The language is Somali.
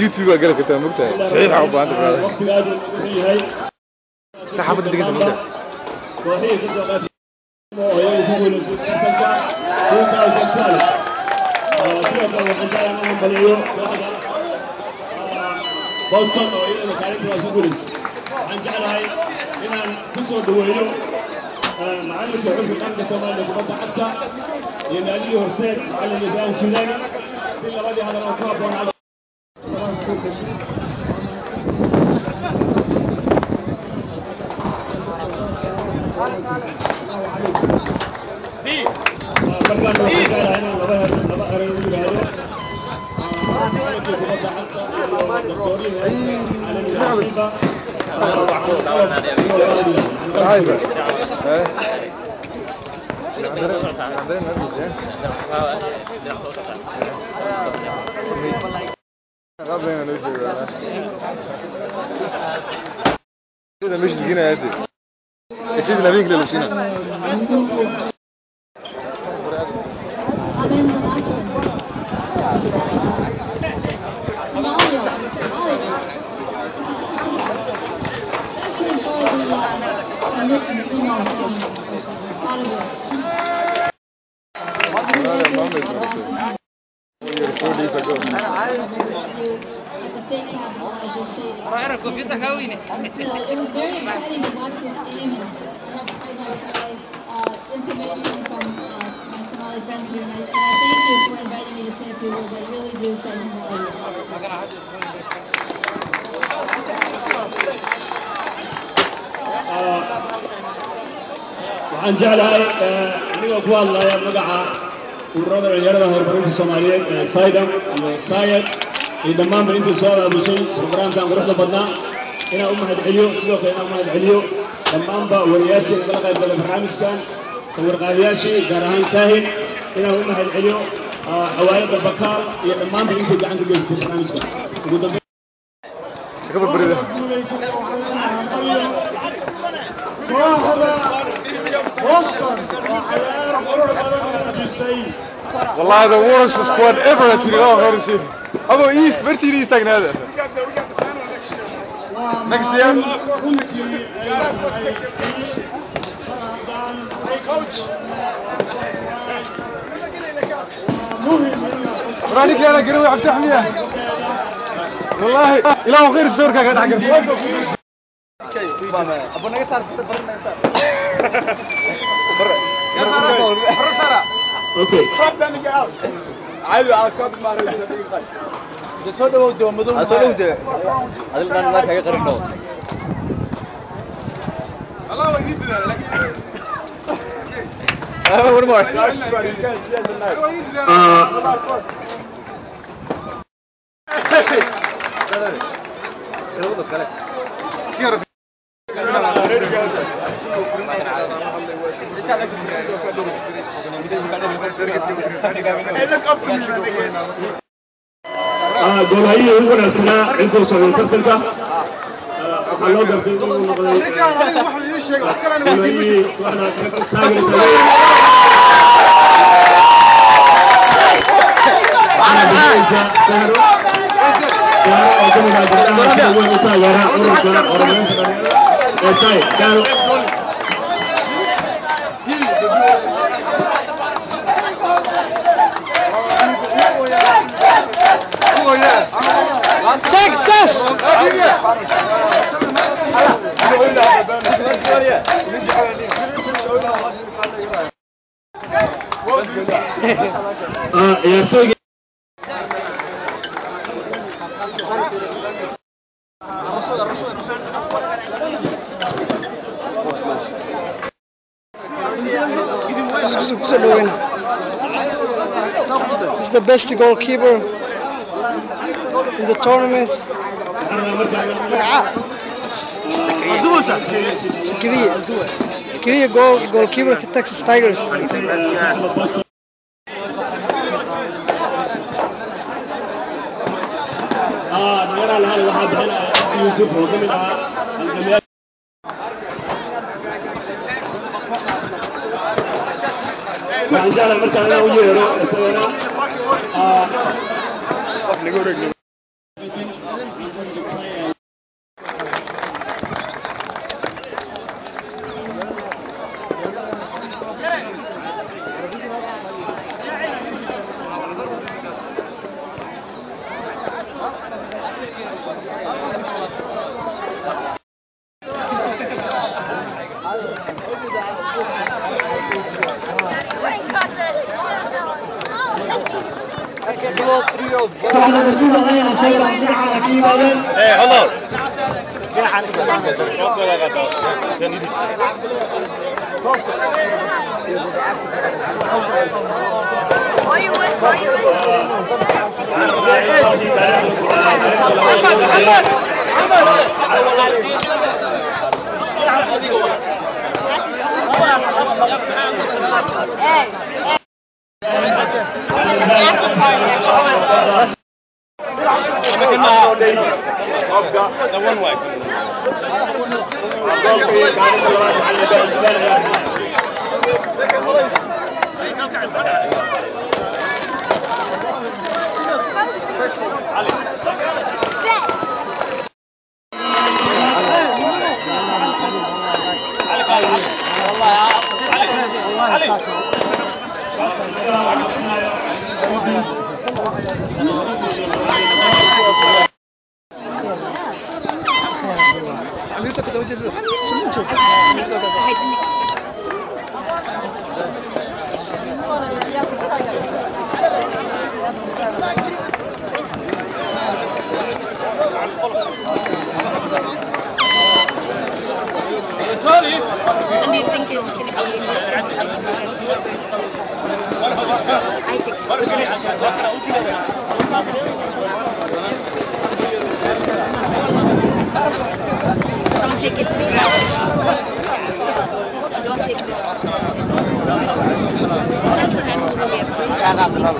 يوتيوب قال لك انت مقطع صحيح ابو عندك تحب تدق انت مقطع بوسطن oo kaalinta ku guuleystay waxaan jeclahay inaan ku soo dhaweeyo macallinka xulka qaranka Soomaaliya kubadda cagta iyo naadiga horseed macallin Ibrahim Suudani si labadii hadal oo ku habboon مش سكينة هادي تشيز نبيك للسكينة So it was very exciting to watch this game, and I had play-by-play information from my Somali friends here, and I thank you for inviting me to say a few words. I really do say thank waxaan jeclahay anigoo ku hadlaya magaca ururada dhalinyarada horumarinta Soomaaliyeed ee Saydam iyo Sayed iyo dhammaan intii soo aadushay barnaamijkan quruxda badnaa inaan u mahadceliyo sidoo kale inaan u mahadceliyo dhammaanba wariyaashii kala qayb galay barnaamijkan sawir-qaadayaashii gaar ahaan Kaahin inaan u mahadceliyo xawaalada Bakaal iyo dhammaan intii gacan ka geystay barnaamijkan ugu dambeyn قبل بريده والله هذا worst squad ever at Tirol غير شيء أبو إيست برتي إيست أجن هذا next year رانيك أنا قروي عفتح مياه والله إله غير الزور كذا قاعد أقرب أبو نجسار Okay. عادي على كوب ما رأيت بس هذا هو دوم مدوم هذا كان لا كي قرن دو الله ويدي ده لكن one more جماهير يقول نفسنا أنتوا سووا ترتلك خلوا درتين تقولوا نقول جماهير وإحنا نفس تاجر سوي أنا بجلسة سهرو وكم قاعد سووا متاجرة أوروبا ساي سهرو Texas! He's the best goalkeeper in the tournament. Skiriya goalkeeper for Texas Tigers. Hey, hold on. The one way. And do you think it's going to be I think don't take it. Don't take this. That's what I'm